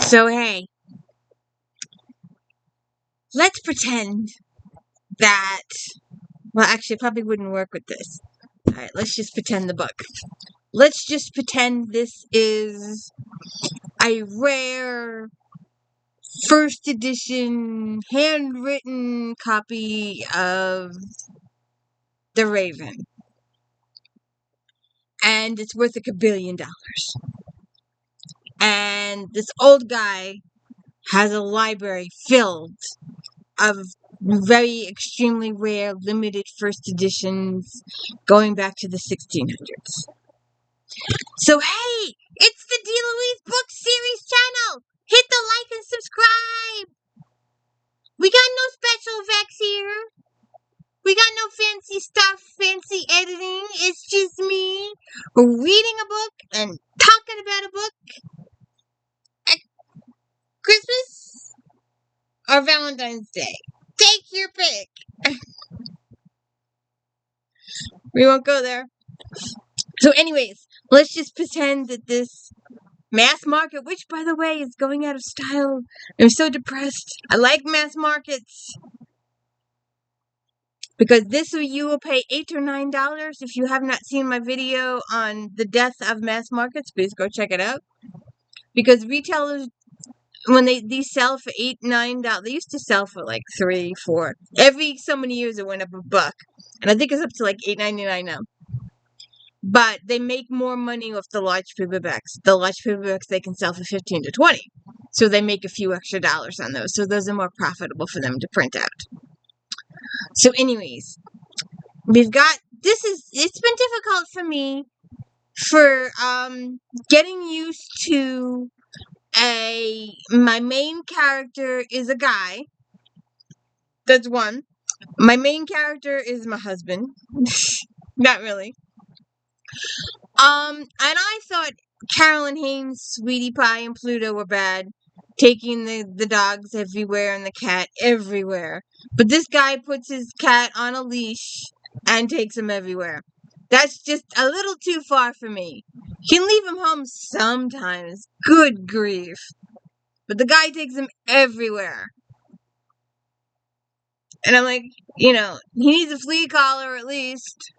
So, hey, let's pretend that. Well, actually, it probably wouldn't work with this. Alright, let's just pretend the book. Let's just pretend this is a rare first edition handwritten copy of The Raven. And it's worth like $1 billion. And this old guy has a library filled of very extremely rare limited first editions going back to the 1600s. So hey, it's the D. Louise Book Series channel. Hit the like and subscribe. We got no special effects here. We got no fancy stuff, fancy editing. It's just me reading a book and talking about a book at Christmas or Valentine's Day. Take your pick. We won't go there. So anyways, let's just pretend that this mass market, which by the way is going out of style. I'm so depressed. I like mass markets. Because this you will pay $8 or $9. If you have not seen my video on the death of mass markets, please go check it out. Because retailers, when these sell for $8, $9, they used to sell for like $3, $4. Every so many years it went up $1, and I think it's up to like $8.99 now. But they make more money off the large paperbacks. The large paperbacks they can sell for $15 to $20, so they make a few extra dollars on those. So those are more profitable for them to print out. So, anyways, we've got it's been difficult for me for getting used to my main character is a guy. That's one. My main character is my husband. Not really. And I thought Carolyn Haynes, Sweetie Pie, and Pluto were bad, taking the dogs everywhere and the cat everywhere. But this guy puts his cat on a leash and takes him everywhere. That's just a little too far for me. You can leave him home sometimes. Good grief. But the guy takes him everywhere. And I'm like, he needs a flea collar at least.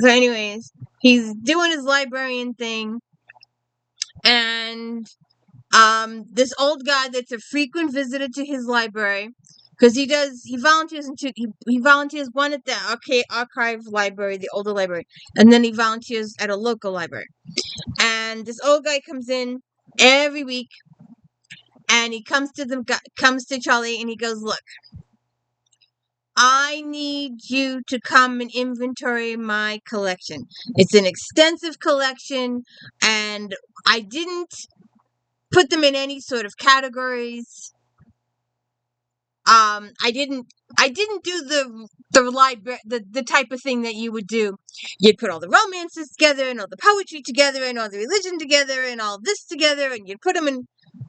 So anyways, he's doing his librarian thing. And this old guy that's a frequent visitor to his library, because he volunteers one at the archive library, the older library, and then he volunteers at a local library. And this old guy comes in every week, and he comes to Charlie, and he goes, "Look, I need you to come and inventory my collection. It's an extensive collection, and I didn't put them in any sort of categories. I didn't do the type of thing that you would do. You'd put all the romances together, and all the poetry together, and all the religion together, and all this together, and you'd put them in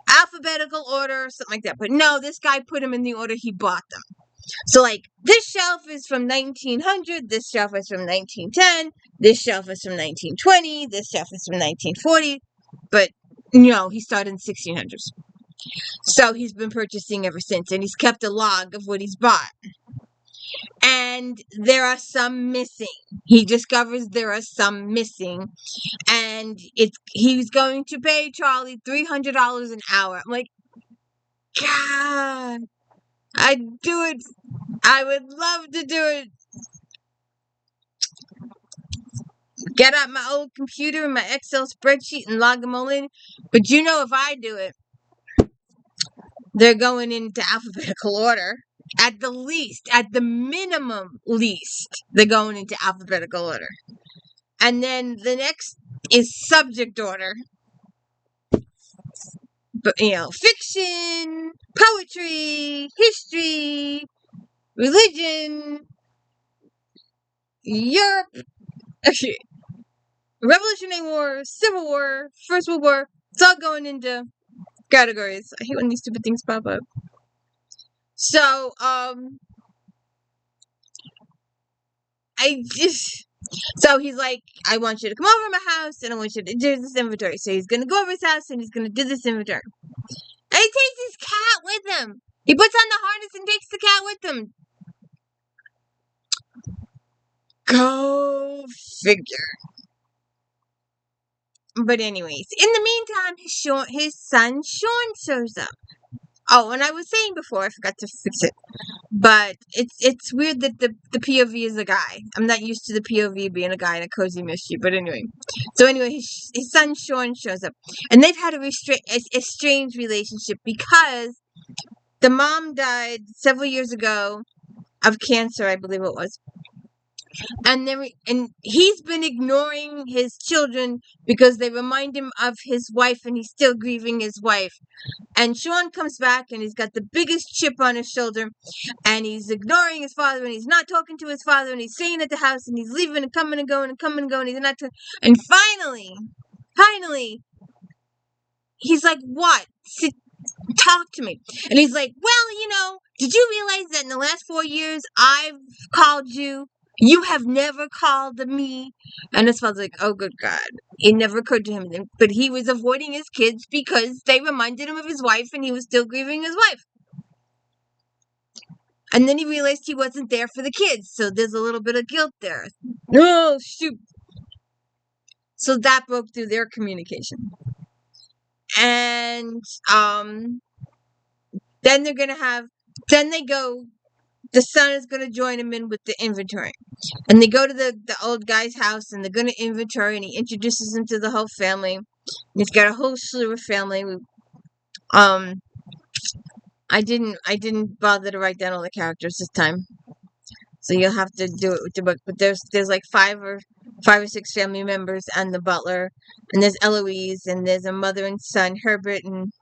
alphabetical order, or something like that. But no, this guy put them in the order he bought them. So, like, this shelf is from 1900, this shelf is from 1910, this shelf is from 1920, this shelf is from 1940, but he started in 1600s. So he's been purchasing ever since, and he's kept a log of what he's bought. And there are some missing. He discovers there are some missing, and he's going to pay Charlie $300 an hour. I'm like, God, I'd do it. I would love to do it. Get out my old computer and my Excel spreadsheet and log them all in. But if I do it, they're going into alphabetical order. At the minimum least, they're going into alphabetical order. And then the next is subject order. But, fiction, poetry, history, religion, Europe, Revolutionary War, Civil War, First World War. It's all going into categories. I hate when these stupid things pop up. So, So he's like, I want you to come over to my house and I want you to do this inventory. So he's going to go over his house and he's going to do this inventory. And he takes his cat with him. He puts on the harness and takes the cat with him. Go figure. But anyways, in the meantime, his son Sean shows up. Oh, and I was saying before, I forgot to fix it. But it's weird that the POV is a guy. I'm not used to the POV being a guy in a cozy mystery. But anyway. So anyway, his son Sean shows up. And they've had a strange relationship because the mom died several years ago of cancer, I believe it was. And he's been ignoring his children because they remind him of his wife and he's still grieving his wife. And Sean comes back and he's got the biggest chip on his shoulder and he's ignoring his father and he's not talking to his father and he's staying at the house and he's leaving and coming and going and coming and going. He's not and finally, he's like, what? Talk to me. And he's like, well, did you realize that in the last 4 years I've called you? You have never called me. And his father's like, oh, good God. It never occurred to him. But he was avoiding his kids because they reminded him of his wife and he was still grieving his wife. And then he realized he wasn't there for the kids. So there's a little bit of guilt there. Oh, shoot. So that broke through their communication. And then the son is going to join him in with the inventory. And they go to the old guy's house and they're going to inventory and he introduces him to the whole family. And he's got a whole slew of family. I didn't bother to write down all the characters this time. So you'll have to do it with the book. But there's like five or six family members and the butler. And there's Eloise and there's a mother and son, Herbert and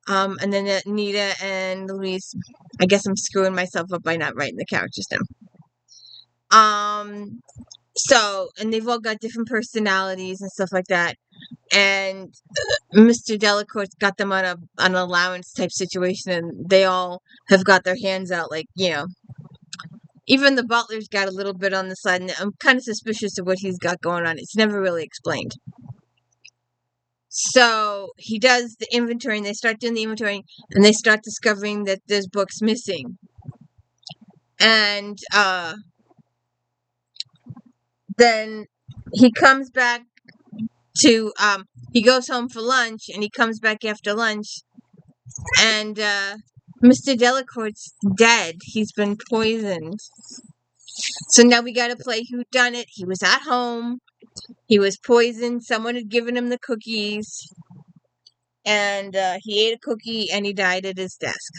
then Nita and Louise. I guess I'm screwing myself up by not writing the characters down. So, and they've all got different personalities and stuff like that. And Mr. Delacourt's got them on an allowance type situation, and they all have got their hands out, like, even the butler's got a little bit on the side, and I'm kind of suspicious of what he's got going on. It's never really explained. So he does the inventory, and they start doing the inventory, and they start discovering that there's books missing. And then he comes back to he goes home for lunch, and he comes back after lunch, and Mr. Delacourt's dead. He's been poisoned. So now we gotta play whodunit. He was at home. He was poisoned. Someone had given him the cookies. And he ate a cookie and he died at his desk.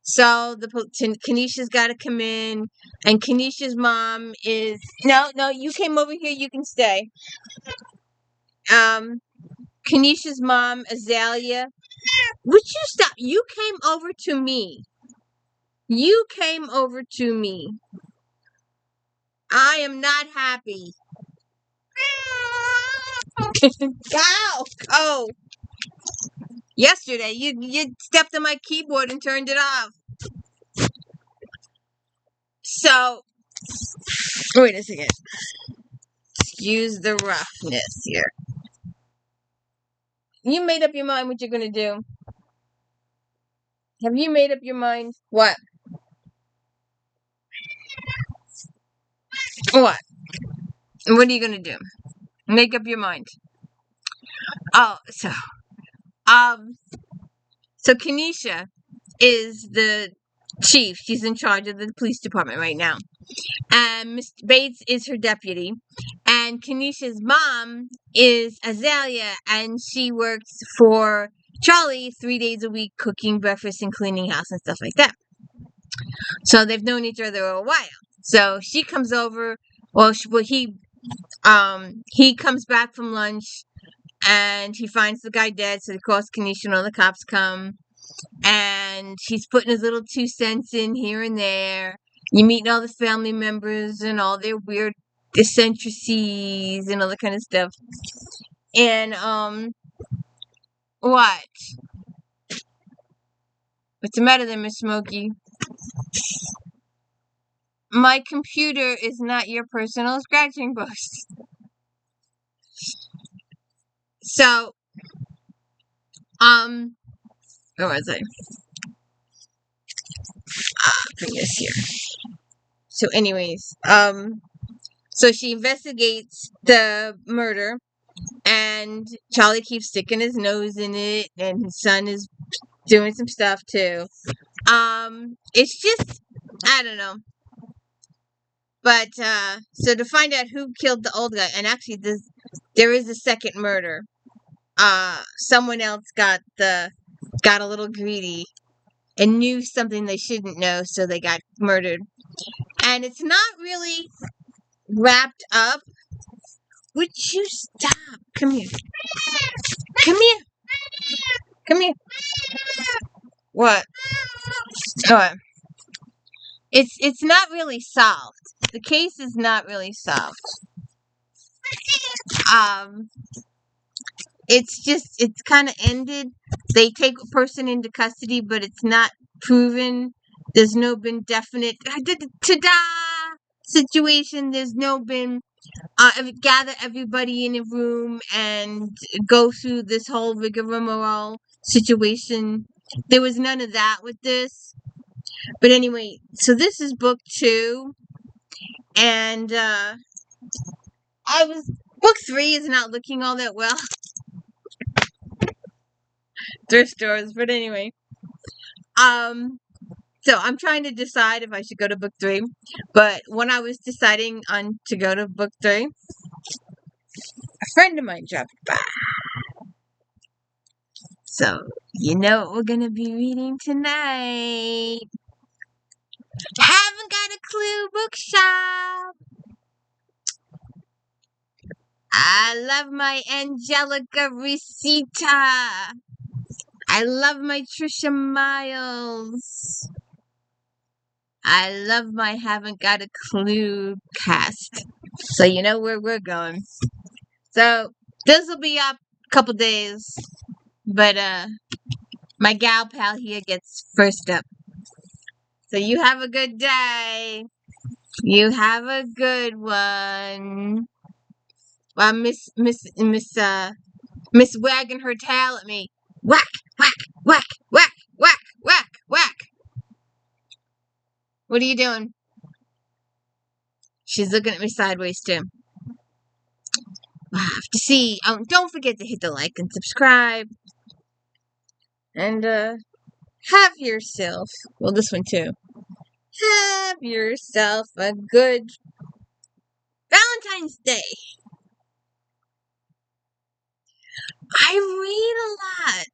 So Kenesha's got to come in. And Kenesha's mom is... No, you came over here. You can stay. Kenesha's mom, Azalea. Would you stop? You came over to me. I am not happy. Ow! Oh. Yesterday, you stepped on my keyboard and turned it off. So, wait a second. Excuse the roughness here. You made up your mind what you're going to do? Have you made up your mind? What? What? What are you going to do? Make up your mind. Oh, so Kenesha is the chief. She's in charge of the police department right now. And Mr. Bates is her deputy. And Kenesha's mom is Azalea, and she works for Charlie 3 days a week, cooking breakfast and cleaning house and stuff like that. So they've known each other a while. So she comes over. He comes back from lunch, and he finds the guy dead. So he calls Kenesha, and all the cops come. And he's putting his little 2 cents in here and there. You meet all the family members and all their weird eccentricities and all that kind of stuff. And, what? What's the matter there, Miss Smokey? my computer is not your personal scratching post. So, where was I? Bring this here. So, anyways, so she investigates the murder, and Charlie keeps sticking his nose in it, and his son is doing some stuff too. It's just, I don't know. But so to find out who killed the old guy, and actually there is a second murder. Someone else got a little greedy and knew something they shouldn't know, so they got murdered. And it's not really wrapped up. Would you stop? Come here. Come here. Come here. What? What? It's not really solved. The case is not really solved. It's kind of ended. They take a person into custody, but it's not proven. There's no been definite ta-da situation. There's no been gather everybody in a room and go through this whole rigmarole situation. There was none of that with this. But anyway, so this is book 2, and book 3 is not looking all that well. Thrift stores, but anyway. So I'm trying to decide if I should go to book 3. But when I was deciding on to go to book 3, a friend of mine dropped by. So, you know what we're gonna be reading tonight. Haven't got a clue, bookshop. I love my Angelica Risita. I love my Trisha Miles. I love my Haven't Got a Clue cast. So you know where we're going. So this will be up a couple days. But my gal pal here gets first up. So you have a good day. You have a good one. Well, Miss wagging her tail at me. Whack, whack, whack, whack, whack, whack, whack. What are you doing? She's looking at me sideways too. We'll have to see. Don't forget to hit the like and subscribe. And have yourself, well, this one too. Have yourself a good Valentine's Day. I read a lot.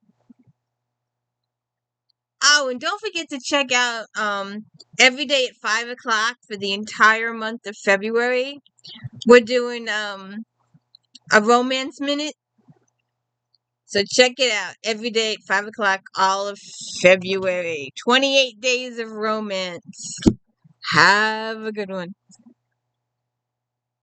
Oh, and don't forget to check out every day at 5 o'clock for the entire month of February. We're doing a romance minute. So check it out every day at 5 o'clock, all of February. 28 days of romance. Have a good one.